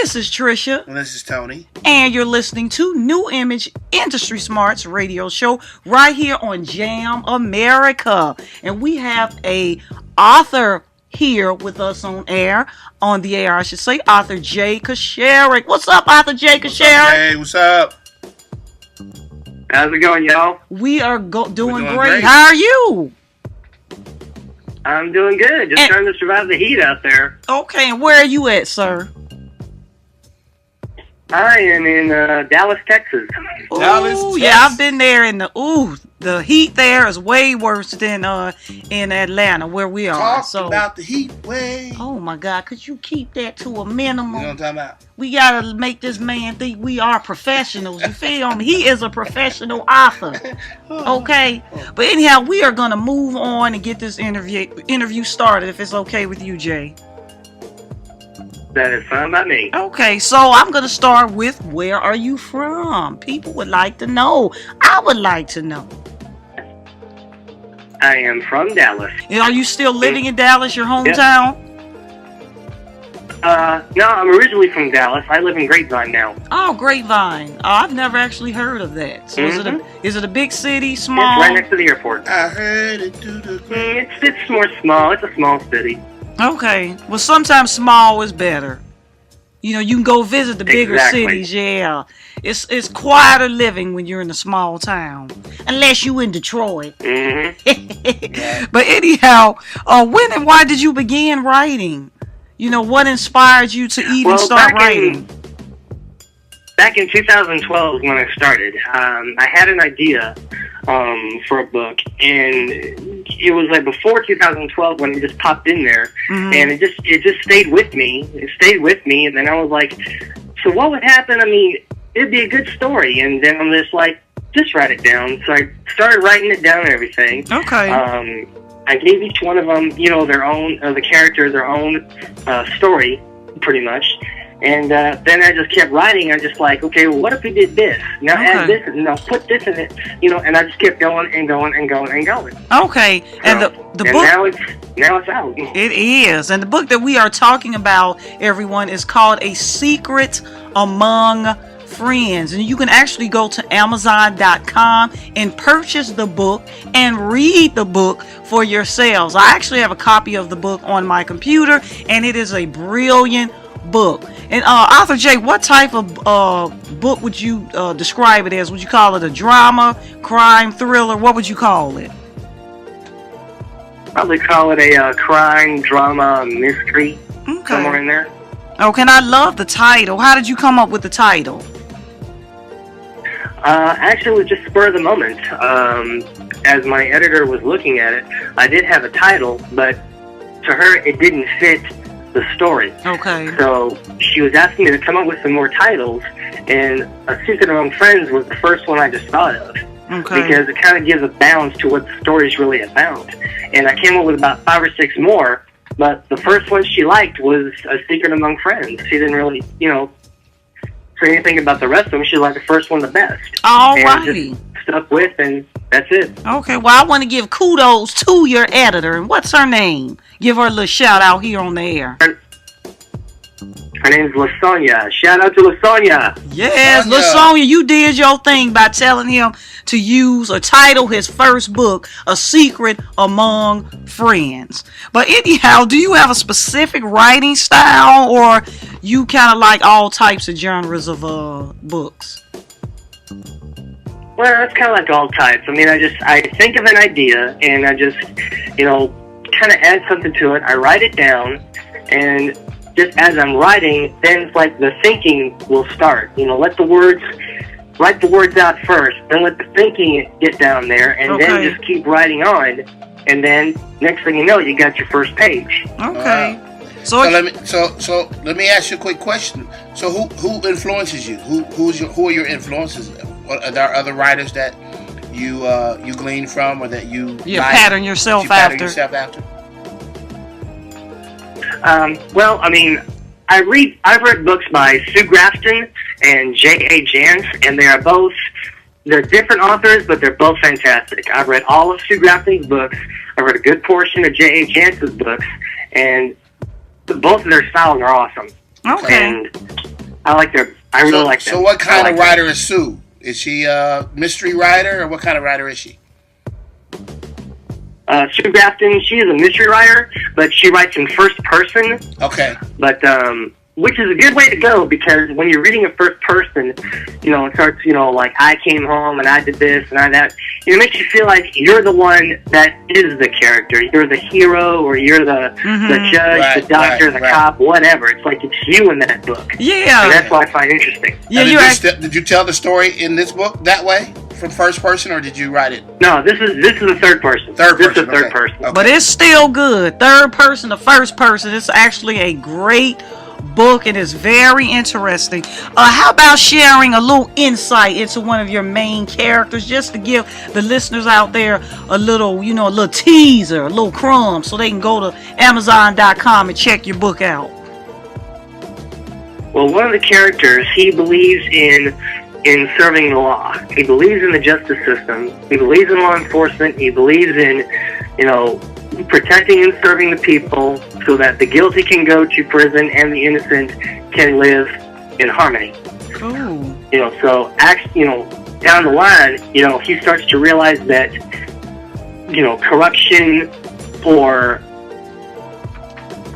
This is Trisha. And this is Tony. And you're listening to New Image Industry Smarts radio show right here on Jam America. And we have a author here with us on the air, I should say, author J. Kosharek. What's up, author J. Kosharek? Hey, what's up? How's it going, y'all? We are doing great. How are you? I'm doing good. Just trying to survive the heat out there. Okay, and where are you at, sir? I am in Dallas, Texas. Oh, yeah, I've been there, and the heat there is way worse than in Atlanta, where we are. Talk about the heat wave. Oh my God, could you keep that to a minimum? You know what I'm talking about? We gotta make this man think we are professionals. You feel me? He is a professional author. Okay, but anyhow, we are gonna move on and get this interview started. If it's okay with you, Jay. That is fine by me. Okay, so I'm going to start with, where are you from? People would like to know. I would like to know. I am from Dallas. And are you still living in Dallas, your hometown? No, I'm originally from Dallas. I live in Grapevine now. Oh, Grapevine. I've never actually heard of that. So is it a big city, small? It's right next to the airport. I heard it through the It's more small. It's a small city. Okay. Well, sometimes small is better. You know, you can go visit the bigger cities. Yeah. It's quieter living when you're in a small town. Unless you in Detroit. But anyhow, when and why did you begin writing? You know, what inspired you to even start writing? Back in 2012 when I started, I had an idea for a book, and it was like before 2012 when it just popped in there, and it just stayed with me. It stayed with me, and then I was like, so what would happen? I mean, it'd be a good story, and then I'm just like, just write it down. So I started writing it down and everything. Okay. I gave each one of them, you know, their own, the character, their own story, pretty much. And then I just kept writing. I'm just like, okay, well, what if we did this? Now add this, and now put this in it, you know. And I just kept going and going and going and going. Okay, and the book now it's out. It is, and the book that we are talking about, everyone, is called A Secret Among Friends, and you can actually go to Amazon.com and purchase the book and read the book for yourselves. I actually have a copy of the book on my computer, and it is a brilliant book. And author Jay, what type of book would you describe it as? Would you call it a drama, crime, thriller? What would you call it? Probably call it a crime, drama, mystery, somewhere in there. Okay, and I love the title. How did you come up with the title? Actually, it was just spur of the moment. As my editor was looking at it, I did have a title, but to her, it didn't fit the story. Okay. So she was asking me to come up with some more titles, and A Secret Among Friends was the first one I just thought of. Okay. Because it kind of gives a balance to what the story is really about. And I came up with about 5 or 6 more, but the first one she liked was A Secret Among Friends. She didn't really, you know, say anything about the rest of them. She liked the first one the best. All righty. Just stuck with, and that's it. Okay, well, I want to give kudos to your editor. And what's her name? Give her a little shout out here on the air. Her name's LaSonia. Shout out to LaSonia. Yes, LaSonia, you did your thing by telling him to use or title his first book, A Secret Among Friends. But anyhow, do you have a specific writing style, or you kind of like all types of genres of books? Well, it's kind of like all types. I mean, I think of an idea, and I just, you know, kind of add something to it. I write it down, and just as I'm writing, then it's like the thinking will start. You know, write the words out first, then let the thinking get down there, and then just keep writing on. And then next thing you know, you got your first page. Okay. So let me ask you a quick question. So who influences you? Who are your influences? Are there other writers that you glean from, or that you pattern yourself after? Well, I mean, I've read books by Sue Grafton and J.A. Jance, and they're different authors, but they're both fantastic. I've read all of Sue Grafton's books. I've read a good portion of J.A. Jance's books, and both of their styles are awesome. Okay. And I really like them. So what kind of writer is Sue? Is she a mystery writer, or what kind of writer is she? Sue Grafton, she is a mystery writer, but she writes in first person. Okay. But, which is a good way to go, because when you're reading a first person, it starts, like, I came home and I did this and I that. It makes you feel like you're the one that is the character. You're the hero, or you're the judge, the doctor, the cop, whatever. It's like it's you in that book. Yeah. And that's what I find interesting. Yeah, did you tell the story in this book that way? From first person, or did you write it? No, this is a third person. This is a third person. Okay. But it's still good. Third person to first person. It's actually a great book, and it's very interesting. How about sharing a little insight into one of your main characters, just to give the listeners out there a little, a little teaser, a little crumb, so they can go to Amazon.com and check your book out. Well, one of the characters, he believes in serving the law. He believes in the justice system. He believes in law enforcement. He believes in, protecting and serving the people so that the guilty can go to prison and the innocent can live in harmony. Ooh. Down the line, he starts to realize that, corruption or,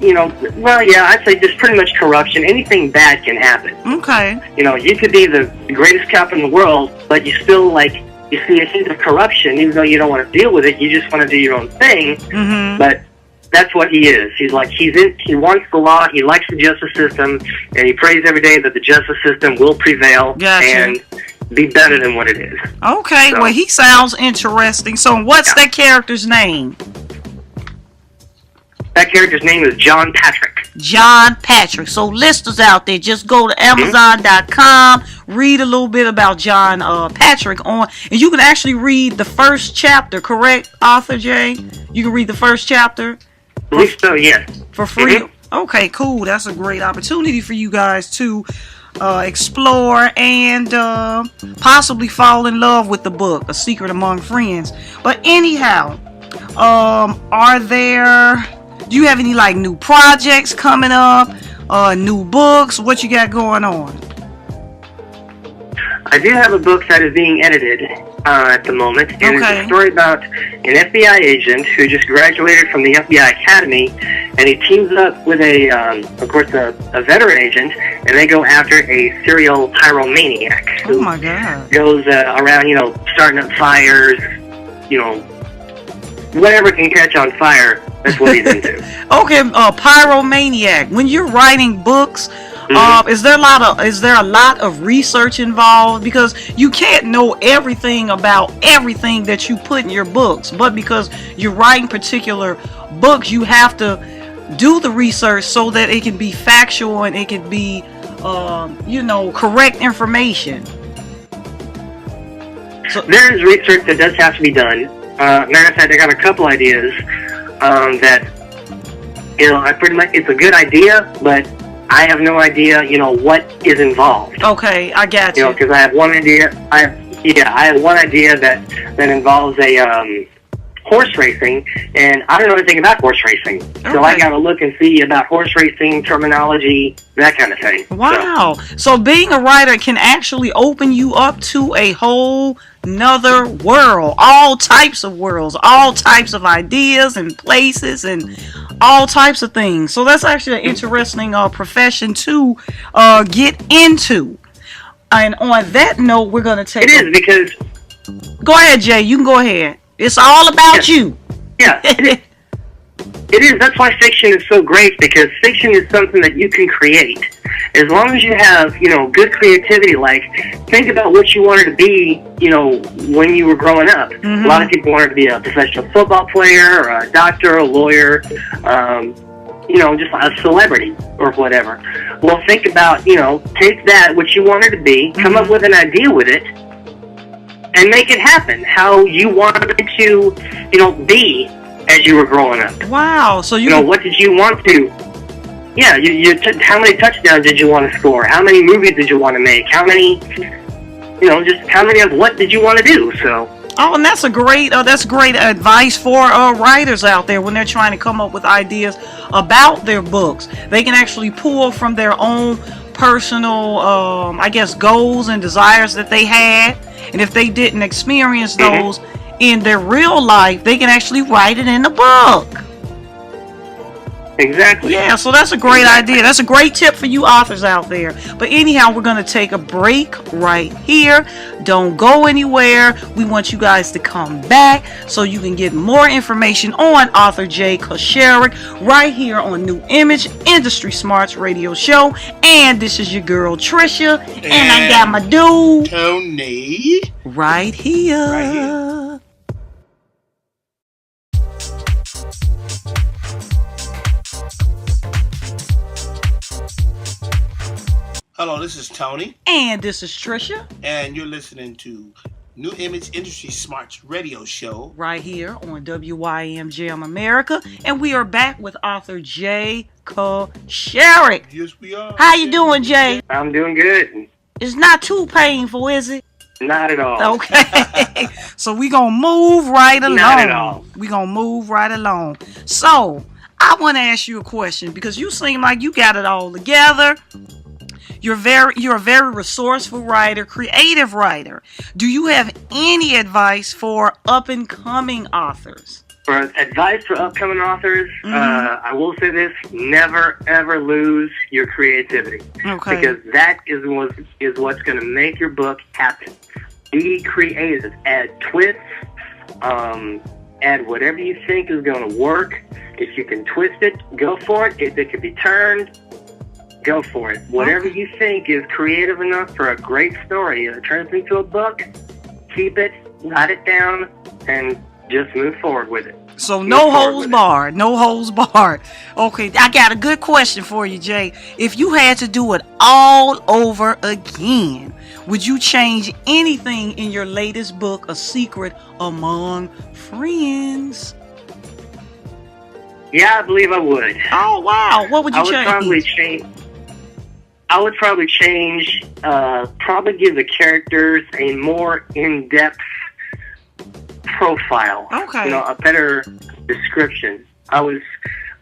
I'd say just pretty much corruption. Anything bad can happen. Okay. You could be the greatest cop in the world, but you still, you see a hint of corruption, even though you don't want to deal with it. You just want to do your own thing. Mm-hmm. But that's what he is. He wants the law, he likes the justice system, and he prays every day that the justice system will prevail and be better than what it is. Okay, well, he sounds interesting. So what's that character's name? That character's name is John Patrick. John Patrick. So listeners out there, just go to Amazon.com, read a little bit about John Patrick and you can actually read the first chapter, correct, Author Jay? You can read the first chapter? I believe so, yes. For free? Mm-hmm. Okay, cool. That's a great opportunity for you guys to explore and possibly fall in love with the book, A Secret Among Friends. But anyhow, do you have any new projects coming up? New books? What you got going on? I do have a book that is being edited at the moment, and it's a story about an FBI agent who just graduated from the FBI Academy, and he teams up with a veteran agent, and they go after a serial pyromaniac who goes around, starting up fires, whatever can catch on fire. That's what he's into. Okay, pyromaniac. When you're writing books, is there a lot of research involved? Because you can't know everything about everything that you put in your books, but because you're writing particular books, you have to do the research so that it can be factual and it can be, correct information. So there is research that does have to be done. Matter of fact, I got a couple ideas that it's a good idea, but I have no idea, what is involved. Okay, I got you. Because I have one idea. I have one idea that involves a horse racing, and I don't know anything about horse racing, so I got to look and see about horse racing terminology, that kind of thing. Wow! So being a writer can actually open you up to a whole another world, all types of worlds, all types of ideas and places and all types of things. So that's actually an interesting profession to get into. And on that note, we're going to take... It is because... Go ahead, Jay. You can go ahead. It's all about you. Yeah, it is. That's why fiction is so great, because fiction is something that you can create. As long as you have, good creativity, think about what you wanted to be, when you were growing up. Mm-hmm. A lot of people wanted to be a professional football player, or a doctor, a lawyer, just a celebrity, or whatever. Well, think about, take that, what you wanted to be, come up with an idea with it, and make it happen how you wanted to, be as you were growing up. Wow. So what did you want to... Yeah, how many touchdowns did you want to score? How many movies did you want to make? How many, just how many of what did you want to do? So... Oh, and that's great advice for writers out there when they're trying to come up with ideas about their books. They can actually pull from their own personal, I guess, goals and desires that they had. And if they didn't experience those in their real life, they can actually write it in the book. Exactly. Yeah, so that's a great idea. That's a great tip for you authors out there. But anyhow, we're going to take a break right here. Don't go anywhere. We want you guys to come back so you can get more information on author Jay Kosharek right here on New Image Industry Smarts Radio Show. And this is your girl Trisha. And I got my dude Tony right here. Right here. Hello, this is Tony. And this is Trisha. And you're listening to New Image Industry Smarts Radio Show. Right here on WYM Jam America. And we are back with author Jay Kosharek. Yes, we are. How you doing, Jay? I'm doing good. It's not too painful, is it? Not at all. Okay. So we gonna move right along. Not at all. We gonna move right along. So I want to ask you a question because you seem like you got it all together. You're a very resourceful writer, creative writer. Do you have any advice for up and coming authors? For advice for upcoming authors, I will say this: never ever lose your creativity. Okay. Because that is what's going to make your book happen. Be creative. Add twists. Add whatever you think is going to work. If you can twist it, go for it. If it can be turned, go for it. Whatever you think is creative enough for a great story, if it turns into a book, keep it, write it down, and just move forward with it. So no holds barred. No holds barred. Okay, I got a good question for you, Jay. If you had to do it all over again, would you change anything in your latest book, A Secret Among Friends? Yeah, I believe I would. Oh, wow. What would you change? I would probably change, probably give the characters a more in-depth profile. Okay. A better description.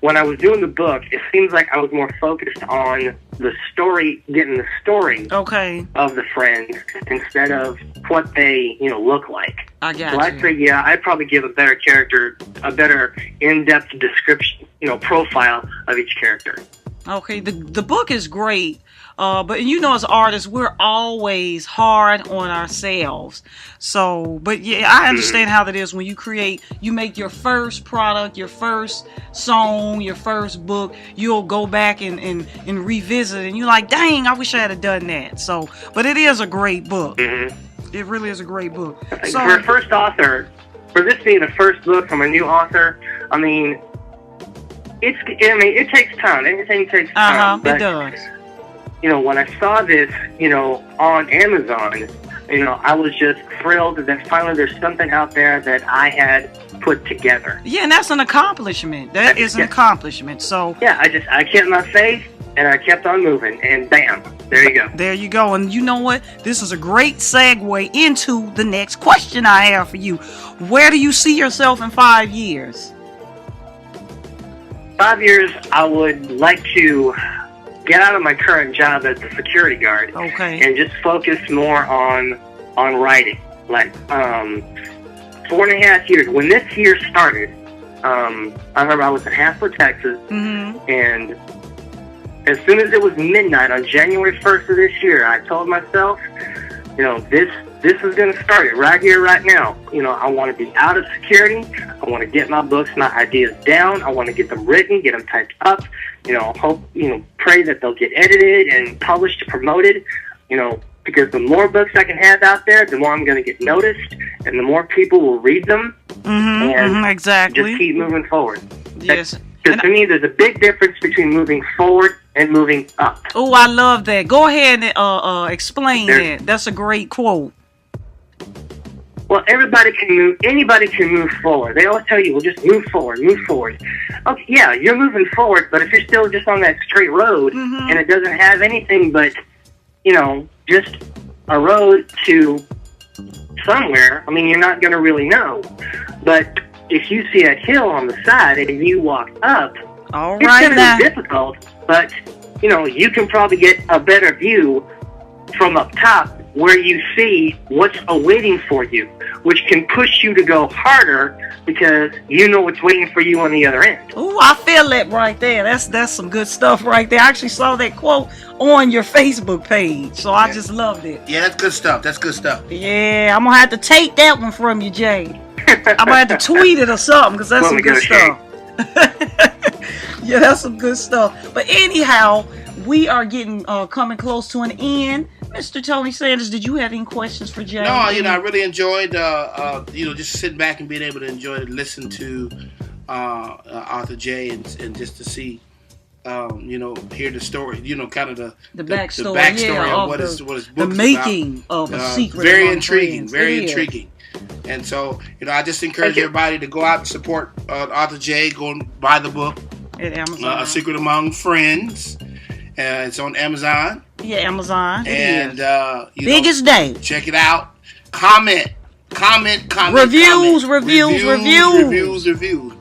When I was doing the book, it seems like I was more focused on the story, getting the story of the friends instead of what they, look like. I got so I'd say, I'd probably give a better character, a better in-depth description, profile of each character. Okay, the book is great, but as artists, we're always hard on ourselves. So, but yeah, I understand how that is when you make your first product, your first song, your first book, you'll go back and revisit, and you're like, dang, I wish I had done that. So, but it is a great book. It really is a great book. So, for a first author, for this being the first book from a new author, it takes time. Everything takes time. It does. When I saw this, on Amazon, I was just thrilled that finally there's something out there that I had put together. Yeah, and that's an accomplishment. That is an accomplishment. So yeah, I kept my faith and I kept on moving, and bam, there you go. There you go. And you know what? This is a great segue into the next question I have for you. Where do you see yourself in 5 years? 5 years, I would like to get out of my current job as a security guard and just focus more on writing. Like 4.5 years. When this year started, I remember I was in Haslett, Texas, and as soon as it was midnight on January 1st of this year, I told myself, this is going to start it right here, right now. I want to be out of security. I want to get my books, my ideas down. I want to get them written, get them typed up. Hope, pray that they'll get edited and published, promoted. Because the more books I can have out there, the more I'm going to get noticed, and the more people will read them. Exactly. Just keep moving forward. Yes. Because to me, there's a big difference between moving forward and moving up. Oh, I love that. Go ahead and explain that. That's a great quote. Well, anybody can move forward. They always tell you, well, just move forward. Okay, yeah, you're moving forward, but if you're still just on that straight road and it doesn't have anything but, just a road to somewhere, you're not going to really know. But if you see a hill on the side and you walk up, it's going to be difficult, but you can probably get a better view from up top where you see what's awaiting for you, which can push you to go harder because you know what's waiting for you on the other end. Ooh, I feel that right there. That's some good stuff right there. I actually saw that quote on your Facebook page, so I just loved it. Yeah, that's good stuff. That's good stuff. Yeah, I'm gonna have to take that one from you, Jay. I'm gonna have to tweet it or something because that's some good stuff. Yeah, that's some good stuff. But anyhow, we are getting coming close to an end. Mr. Tony Sanders, did you have any questions for Jay? No, I really enjoyed just sitting back and being able to enjoy it, listen to Arthur J. and just to see hear the story, kind of the backstory of what his book is the making of a secret. Very intriguing, very intriguing. And so, I just encourage everybody to go out and support Arthur J. Go and buy the book at Amazon. A Secret Among Friends. It's on Amazon. Yeah, Amazon. And biggest day. Check it out. Comment. Reviews.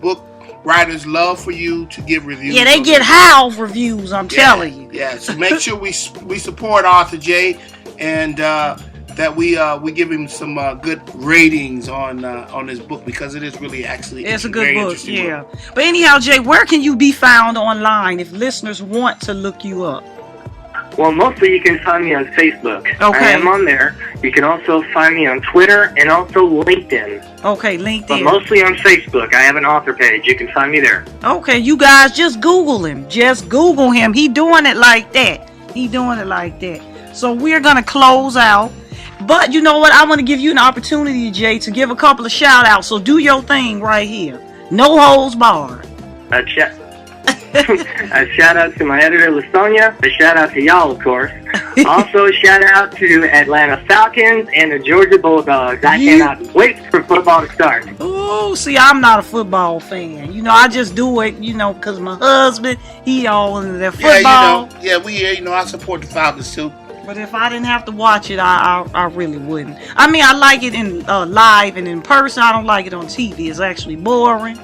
Book writers love for you to give reviews. Yeah, they get high reviews. I'm telling you. Yeah. So make sure we support Arthur J. and that we give him some good ratings on his book because it is really it's a good book. Yeah. Book. But anyhow, Jay, where can you be found online if listeners want to look you up? Well, mostly you can find me on Facebook. Okay. I am on there. You can also find me on Twitter and also LinkedIn. Okay, LinkedIn. But mostly on Facebook. I have an author page. You can find me there. Okay, you guys just Google him. Just Google him. He doing it like that. So we're going to close out. But you know what? I want to give you an opportunity, Jay, to give a couple of shout outs. So do your thing right here. No holds barred. A shout out to my editor, LaSonia. A shout out to y'all, of course. Also, a shout out to Atlanta Falcons and the Georgia Bulldogs. I cannot wait for football to start. Ooh, see, I'm not a football fan. I just do it, because my husband, he all into their football. I support the Falcons too. But if I didn't have to watch it, I really wouldn't. I mean, I like it in live and in person. I don't like it on TV. It's actually boring.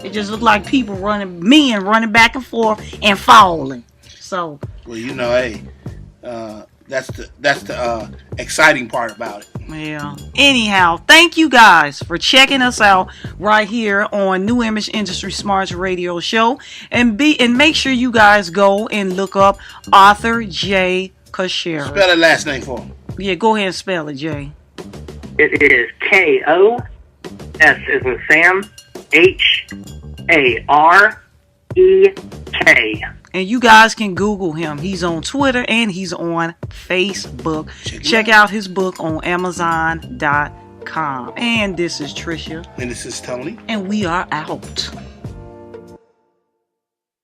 It just looks like men running back and forth and falling. So. Well, that's the exciting part about it. Yeah. Anyhow, thank you guys for checking us out right here on New Image Industry Smarts Radio Show, and make sure you guys go and look up Arthur J. Kosharek. Spell that last name for him. Yeah, go ahead and spell it, Jay. It is Kosarek. As in Sam. Harek. And you guys can Google him. He's on Twitter and he's on Facebook. Check out his book on Amazon.com. And this is Tricia. And this is Tony. And we are out.